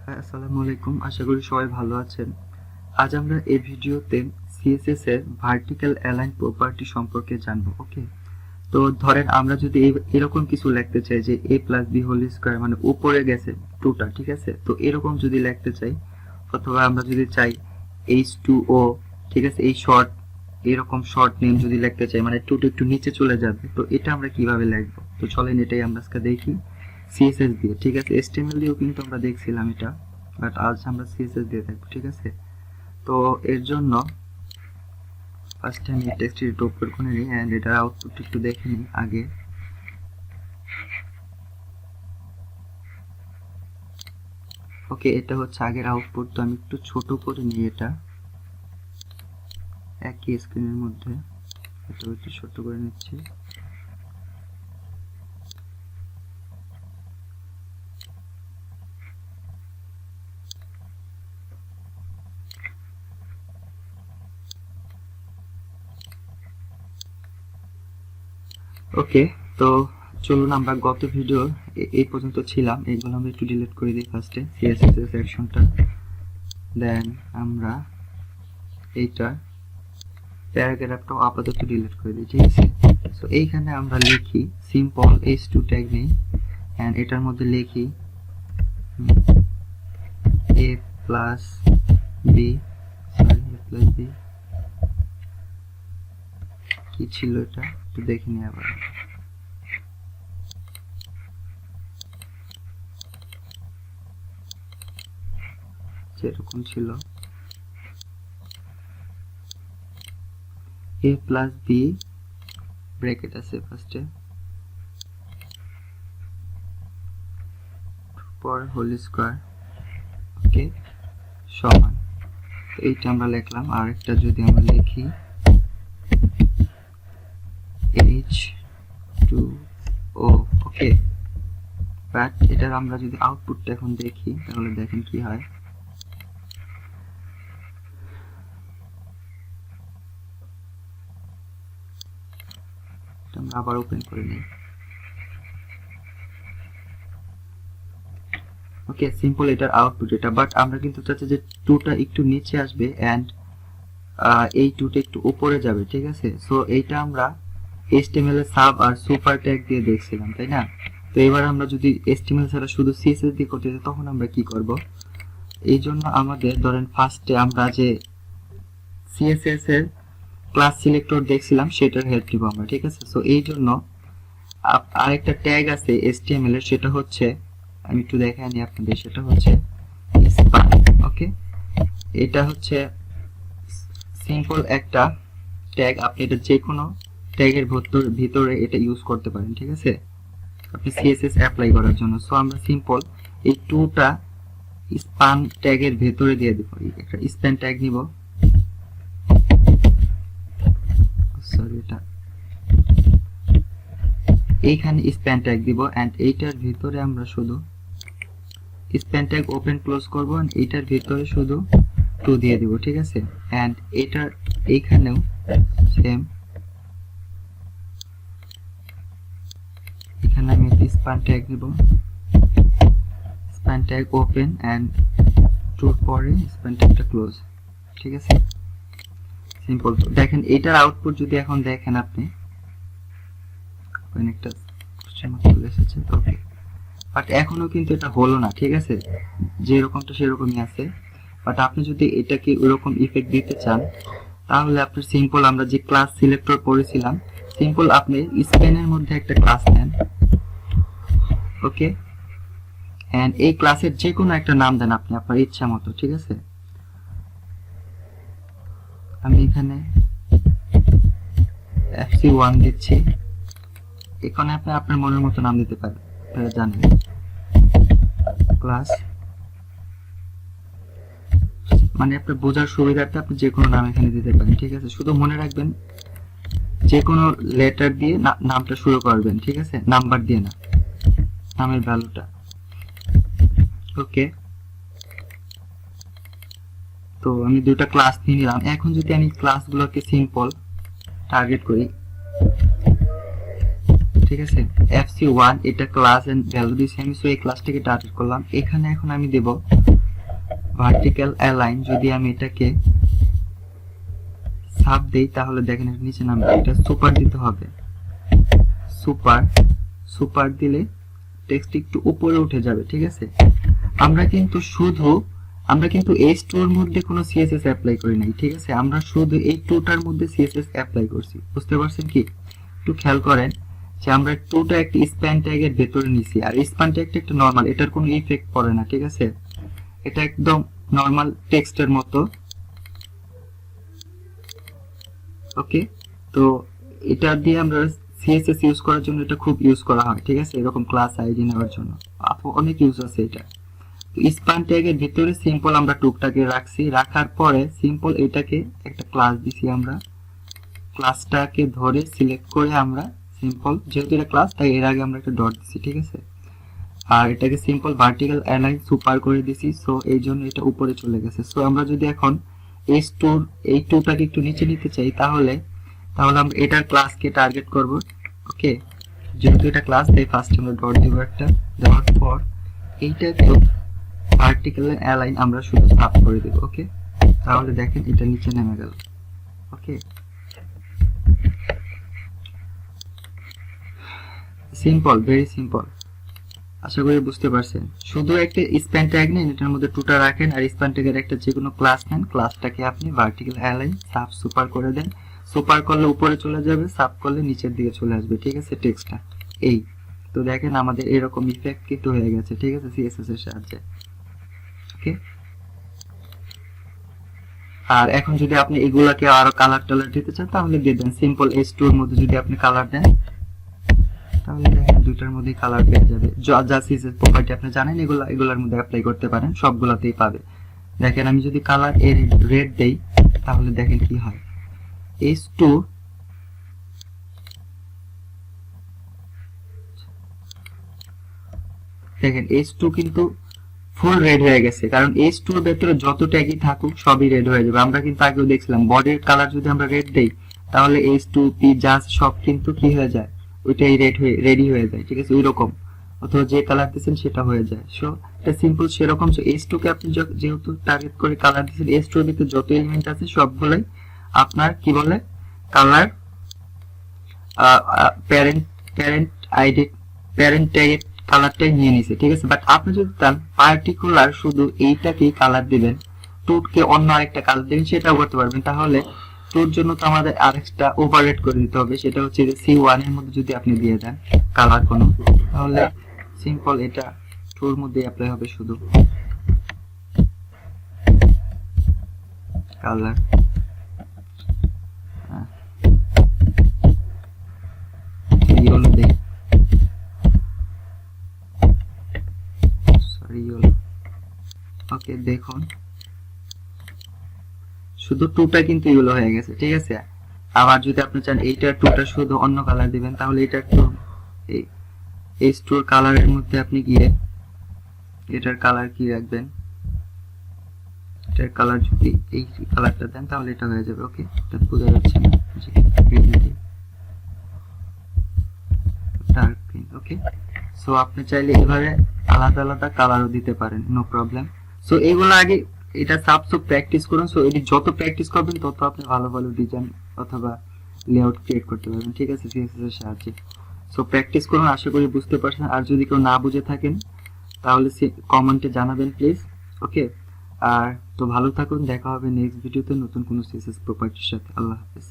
আসসালামু আলাইকুম, আশা করি সবাই ভালো আছেন। আজ আমরা এই ভিডিওতে সিএসএস এর ভার্টিক্যাল অ্যালাইন প্রপার্টি সম্পর্কে জানবো। ওকে, তো ধরেন আমরা যদি এরকম কিছু লিখতে চাই যে a plus B whole square মানে উপরে গেছে টুটা, ঠিক আছে। তো এরকম যদি লিখতে চাই, অথবা আমরা যদি চাই H2O, ঠিক আছে, এই এরকম শর্ট নেম যদি লিখতে চাই মানে টুটা একটু নিচে চলে যাবে, তো এটা আমরা কিভাবে লিখবো? তো চলেন এটাই আমরা আজকে দেখি সিএসএস দিয়ে, ঠিক আছে। HTML দিয়েও কিন্তু আমরা দেখছিলাম এটা, বাট আজ আমরা সিএসএস দিয়ে দেখবো, ঠিক আছে। তো এর জন্য ফার্স্ট আমি টেক্সট এডিটর ওপেন করে নিই এন্ড এটার আউটপুট একটু দেখে নিই আগে। ওকে, এটা হচ্ছে আগের আউটপুট। তো আমি একটু ছোট করে নিই এটা একই স্ক্রিনের মধ্যে, এটা একটু ছোট করে নিচ্ছি। ওকে, তো চলুন আমরা গত ভিডিও এই পর্যন্ত ছিলাম, এইগুলো আমরা একটু ডিলিট করে দিই ফার্স্টে সিএসএস এর সেকশনটা, দেন আমরা এইটা প্যারাগ্রাফটাও আপাতত ডিলিট করে দিই, ঠিক আছে। সো এইখানে আমরা লিখি সিম্পল h2 ট্যাগ নেই এন্ড এটার মধ্যে লিখি a প্লাস বি, কি ছিল এটা একটু দেখে নিই আবার। যেরকম ছিল a প্লাস বি ব্র্যাকেট আছে ফার্স্টে, পর হোল স্কয়ার, ওকে, সমান। তো এইটা আমরা লিখলাম। আর একটা যদি আমরা লিখি H2O, ওকে, বাট এটার আমরা যদি আউটপুটটা এখন দেখি তাহলে দেখেন কি হয়। আমরা আবার ওপেন করে নিই। ওকে, সিম্পল এটার আউটপুট এটা, বাট আমরা কিন্তু চাচ্ছি যে টুটা একটু নিচে আসবে এন্ড এই টুটা একটু উপরে যাবে, ঠিক আছে। সো এইটা আমরা HTML এর সাব আর সুপার ট্যাগ দিয়ে দেখছিলাম, তাই না? তো এবার আমরা যদি HTML ছাড়া শুধু CSS দিয়ে করতে চাই তখন আমরা কি করব? এই জন্য আমাদের ধরেন ফার্স্টে আমরা যে CSS এর ক্লাস সিলেক্টর দেখছিলাম সেটার হেল্প নিব আমরা, ঠিক আছে। সো এই জন্য আরেকটা ট্যাগ আছে HTML এর, সেটা হচ্ছে, আমি একটু দেখাই নিই আপনাদের, সেটা হচ্ছে স্পান। ওকে, এটা হচ্ছে সিম্পল একটা ট্যাগ, আপনি এটা যে কোনো ট্যাগের ভিতরে এটা ইউজ করতে পারেন, ঠিক আছে, আপনি CSS অ্যাপ্লাই করার জন্য। সো আমরা সিম্পল এই টুটা স্পান ট্যাগের ভেতরে দিয়ে দেব, একটা স্প্যান ট্যাগ নিব, সরি এটা এইখানে স্প্যান ট্যাগ দিব এন্ড এইটার ভিতরে আমরা শুধু স্প্যান ট্যাগ ওপেন ক্লোজ করব এন্ড এইটার ভিতরে শুধু টু দিয়ে দিব, ঠিক আছে। এন্ড এটার এইখানেও সেম, এখানে আমি একটা স্প্যান ট্যাগ দিব, স্প্যান ট্যাগ ওপেন এন্ড টুর পরে স্প্যান ট্যাগটা ক্লোজ, ঠিক আছে, সিম্পল। তো দেখেন এটার আউটপুট যদি এখন দেখেন আপনি, একটা কোশ্চেন মার্ক চলে এসেছে, ওকে, বাট এখনো কিন্তু এটা হলো না, ঠিক আছে, যেরকমটা সেরকমই আছে। বাট আপনি যদি এটাকে ওরকম ইফেক্ট দিতে চান তাহলে আপনি সিম্পল আমরা যে ক্লাস সিলেক্টর করেছিলাম, সিম্পল আপনি স্পেনের মধ্যে একটা ক্লাস নেন, ওকে, এন্ড এই ক্লাসের যে কোনো একটা নাম দেন আপনি আপনার ইচ্ছা মতো, ঠিক আছে। আমি এখানে FC1 দিচ্ছি, এখানে আপনি আপনার মনের মতো নাম দিতে পারেন, আপনারা জানেন ক্লাস, মানে আপনার বোঝার সুবিধার্থে আপনি যে কোনো নাম এখানে দিতে পারেন, ঠিক আছে। শুধু মনে রাখবেন যে কোনো লেটার দিয়ে নামটা শুরু করবেন, ঠিক আছে, নাম্বার দিয়ে না, নামের ভ্যালুটা, ওকে। তো আমি দুটো ক্লাস নিয়ে নিলাম। এখন যদি আমি ক্লাসগুলোকে সিম্পল টার্গেট করি, ঠিক আছে, FC1 এটা ক্লাস এন্ড ভ্যালু দিয়েছি আমি, সো এই ক্লাসটাকে টার্গেট করলাম। এখানে এখন আমি দেব ভার্টিক্যাল অ্যালাইন যদি আমি এটাকে সাব দেই তাহলে দেখেন এর নিচে নামবে, এটা সুপার দিতে হবে, সুপার সুপার দিলে টেক্সট একটু উপরে উঠে যাবে, ঠিক আছে। আমরা কিন্তু H2 এর মধ্যে কোনো CSS অ্যাপ্লাই করি নাই, ঠিক আছে, আমরা শুধু এই 2টার মধ্যে CSS অ্যাপ্লাই করছি, বুঝতে পারছেন কি? একটু খেয়াল করেন যে আমরা 2টা একটা স্প্যান ট্যাগের ভেতরে নিছি, আর স্প্যান ট্যাগটা একটা নরমাল, এটার কোনো ইফেক্ট পড়ে না, ঠিক আছে, এটা একদম নরমাল টেক্সটের মতো। ওকে, তো এটা দিয়ে আমরা CSS ইউজ করার জন্য এটা খুব ইউজ করা হয়, ঠিক আছে, এরকম ক্লাস আইডি নেওয়ার জন্য অনেক ইউজ আছে এটা। স্প্যান ট্যাগের ভিতরে সিম্পল আমরা টুকটাকে রাখছি, রাখার পরে সিম্পল এটাকে একটা ক্লাস দিছি, আমরা ক্লাসটাকে ধরে সিলেক্ট করে আমরা সিম্পল, যেহেতু এটা ক্লাস তাই এর আগে আমরা একটা ডট দিছি, ঠিক আছে, আর এটাকে সিম্পল ভার্টিক্যাল অ্যালাইন সুপার করে দিছি, সো এই জন্য এটা উপরে চলে গেছে। সো আমরা যদি এখন এই টুটাকে একটু নিচে নিতে চাই তাহলে আমরা এটার ক্লাসকে টার্গেট করব। ওকে, যেহেতু এটা ক্লাস তাই ফার্স্ট আমরা ডট দেব একটা, দেওয়ার পর এইটা একটু ভার্টিক্যাল অ্যালাইন আমরা শুধু সাব করে দেব। ওকে, তাহলে দেখেন এটা নিচে নেমে গেল। ওকে, সিম্পল, ভেরি সিম্পল, আশা করি বুঝতে পারছেন। শুধু একটা স্প্যান ট্যাগ নেন, এটার মধ্যে টুটা রাখেন আর স্প্যান ট্যাগের একটা যে কোনো ক্লাস নেন, ক্লাসটাকে আপনি ভার্টিক্যাল অ্যালাইন সাব সুপার করে দেন, সুপার করলে উপরে চলে যাবে, সাব করলে নিচের দিকে চলে আসবে, ঠিক আছে, টেক্সটটা এই। তো দেখেন আমাদের এরকম ইফেক্ট কিন্তু হয়ে গেছে, ঠিক আছে, সিএসএস এর সাহায্যে। ওকে, আর এখন যদি আপনি এগুলাকে আরো কালার টালার দিতে চান তাহলে দিয়ে দেন, সিম্পল H2 এর মধ্যে যদি আপনি কালার দেন তাহলে দেখেন দুইটার মধ্যেই কালার পেয়ে যাবে। যা সিএসএস প্রপার্টি আপনি জানেন এগুলার মধ্যে অ্যাপ্লাই করতে পারেন, সবগুলাতেই পাবে। দেখেন আমি যদি কালার এর রেড দেই তাহলে দেখেন কি হয়, H2 দেখেন H2 কিন্তু ফুল রেড হয়ে গেছে, কারণ H2 এর ভেতরে যত ট্যাগই থাকুক সবই রেড হয়ে যাবে। আমরা কিন্তু আগেও দেখছিলাম বডির কালার যদি আমরা রেড দেই তাহলে H2 P জাস্ট সব কিন্তু কি হয়ে যায়, ওইটাই রেডি হয়ে যায়, ঠিক আছে, ওই রকম, অথবা যে কালার দিয়েছেন সেটা হয়ে যায়। সো এটা সিম্পল সেরকম। সো H2 কে আপনি যেহেতু টার্গেট করে কালার দিয়েছেন, H2 এর ভিতরে যত এলিমেন্ট আছে সবগুলাই আপনার কি বলে colour parent parent ID parent ট্যাগের কালারটাই নিয়ে নিছে, ঠিক আছে। বাট আপনি যদি চান পার্টিকুলার শুধু এইটাকেই কালার দিবেন, টুটকে অন্য আরেকটা কালার দিবেন, সেটাও করতে পারবেন। তাহলে টুর জন্য তো আমাদের আরেকটা ওভাররেড করে দিতে হবে, সেটা হচ্ছে যে C1 এর মধ্যে যদি আপনি দিয়ে দেন কালার কোনো, তাহলে সিম্পল এটা টুর মধ্যে অ্যাপ্লাই হবে শুধু কালার। ইয়েলো দেই, সরি ইয়েলো। ওকে, দেখুন শুধু টুটা কিন্তু ইয়েলো হয়ে গেছে, ঠিক আছে। আবার যদি আপনি চান এইটার টুটা শুধু অন্য কালার দিবেন তাহলে এটা একটু এই H2 এর কালারের মধ্যে আপনি গিয়ে এটার কালার কি রাখবেন, এটার কালার যদি এই কালারটা দেন তাহলে এটা হয়ে যাবে। ওকে, এটা বোঝা যাচ্ছে না, ডার্ক গ্রিন। ওকে, সো আপনি চাইলে এভাবে আলাদা আলাদা কালারও দিতে পারেন, নো প্রবলেম। সো এগুলো আগে এটা সব প্র্যাকটিস করুন। সো এটি যত প্র্যাকটিস করবেন তত আপনি ভালো ভালো ডিজাইন অথবা লেআউট ক্রিয়েট করতে পারবেন, ঠিক আছে, সিএসএস এর সাহায্যে। সো প্র্যাকটিস করুন, আশা করি বুঝতে পারছেন। আর যদি কেউ না বুঝে থাকেন তাহলে কমেন্টে জানাবেন প্লিজ। ওকে, আর তো ভালো থাকুন, দেখা হবে নেক্সট ভিডিওতে নতুন কোনো সিএসএস প্রপার্টির সাথে। আল্লাহ হাফেজ।